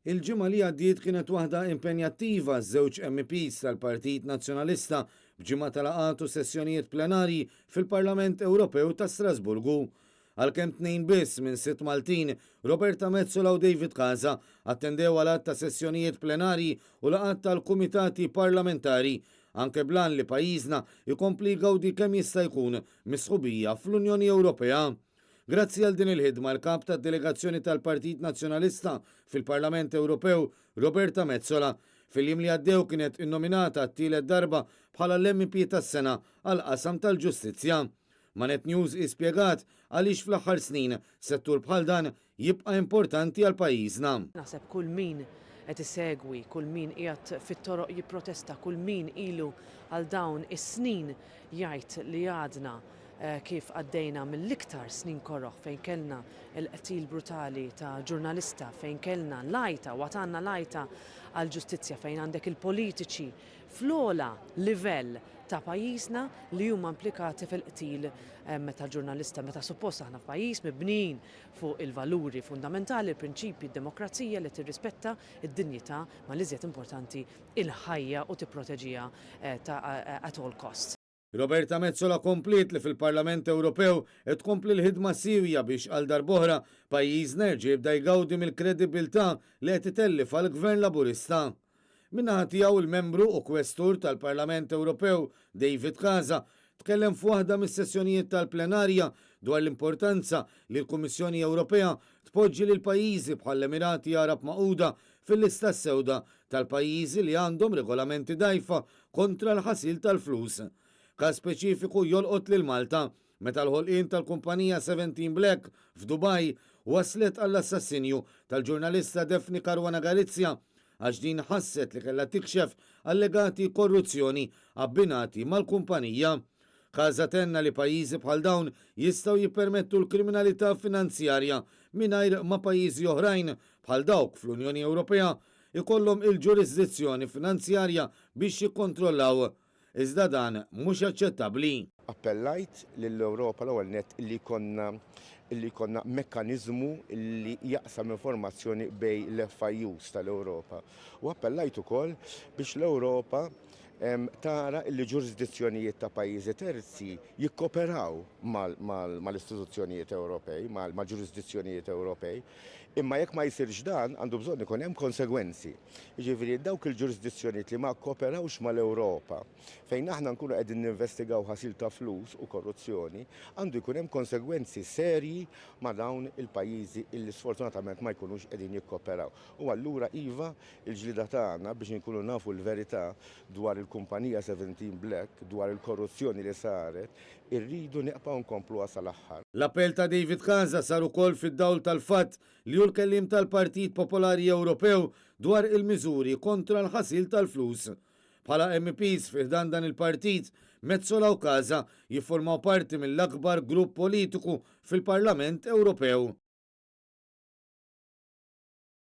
Il-ġimgħa li għaddiet kienet waħda impenjattiva żewġ MPs tal-Partit Nazzjonalista b'ġimgħa tal-laqgħat u sessjonijiet plenarji fil-Parlament Ewropew ta' Strasburgu. Għalkemm tnejn biss minn 6 Maltin, Roberta Metsola u David Casa, attendew għal ta' sessjonijiet plenarji u laqgħat tal-kumitati parlamentari anke blan li pajjiżna jkompli jgawdi kemm jista' jkun misħubija fl-Unjoni Ewropea. Grazzi għal din il-ħidma l-kap tad-delegazzjoni tal-Partit Nazzjonalista fil-Parlament Ewropew, Roberta Metsola, fil-jiem li għaddew kienet innominata t-tielet darba bħala l-MP tas-sena għal qasam tal-ġustizzja. Manet News ispjegat għaliex fl-aħħar snin settur bħal dan jibqa' importanti għal pajjiżna. Naħseb kull min qed isegwi, kull min qiegħed fit-toroq jipprotesta, kull min ilu għal dawn is-snin jgħid li għadna kif għaddejna mill-iktar snin korroħ fejn kellna il-qtil brutali ta' ġurnalista, fejn kellna lajta, watanna lajta għal ġustizzja, fejn għandek il-politiċi fl-ola livell ta' pajjiżna li huma implikati fil-qtil meta ġurnalista, meta suppost aħna f'pajjiż mibnin fuq il-valuri fundamentali, il-prinċipji, d-demokrazija li tirrispetta id-dinjità ma l-iżjed importanti il-ħajja u tipproteġiha at all costs. Roberta Metsola komplit li fil-Parlament Ewropew qed tkompli l-ħidma sirja biex għal darb'oħra pajjiżna jerġa' jibda jgawdi mill-kredibilità li qed itellif għall-Gvern Laburista. Minnaħa tiegħu il-membru u kwestur tal-Parlament Ewropew David Casa tkellem f'waħda mis-sessjonijiet tal-plenarja dwar l-importanza li l-Kummissjoni Ewropea tpoġġi lil pajjiżi bħall-Emirati Arab Magħquda fil-lista sewda tal-pajjiżi li għandhom regolamenti dgħajfa kontra l-ħasil tal-flus. Każ speċifiku jolqot lil Malta meta l-ħolqien tal-kumpanija 17 Black f'Dubaj waslet għall-assassinju tal-ġurnalista Daphne Caruana Galizia għax din ħasset li kellha tikxef allegati korruzzjoni abbinati mal-kumpanija. Casa tenna li pajjiżi bħal dawn jistgħu jippermettu l-kriminalità finanzjarja mingħajr ma pajjiżi oħrajn bħal dawk fl-Unjoni Ewropea ikollhom il-ġurisdizzjoni finanzjarja biex jikkontrollaw. Iżda dan mhux aċċettabbli. Appellajt lill-Ewropa l-ewwel nett illi konna mekkaniżmu li jaqsam informazzjoni bej l-FIUs tal-Ewropa. U appellajt ukoll biex l-Ewropa tara li ġurisdizzjonijiet ta' pajjiżi terzi jikkoperaw mal-istituzzjonijiet Ewropej, mal-ġurisdizzjonijiet Ewropej, imma jekk ma jsirx dan għandu bżonn ikun hemm konsegwenzi. Jiġifieri dawk il-ġurisdizzjonijiet li ma kkoperawx mal-Ewropa fejn aħna nkunu qegħdin ninvestigaw ħasil ta' flus u korruzzjoni, għandu jkun hemm konsegwenzi serji ma' dawn il-pajjiżi illi sfortunatament ma jkunux qegħdin jikkoperaw. U allura iva il-ġlida tagħna biex inkunu nafu l-verità dwar il-kumpanija 17 Black, dwar il-korruzzjoni li saret, irridu neqgħu nkomplu sal aħħar. L-appell ta' David Casa sar ukoll fid-dawl tal-fatt li hu l-kellim tal-Partit Popolari Ewropew dwar il-miżuri kontra l-ħasil tal-flus. Bħala MPs fiħdan dan il-partit, Metsola u Casa jiffurmaw parti mill-akbar grupp politiku fil-Parlament Ewropew.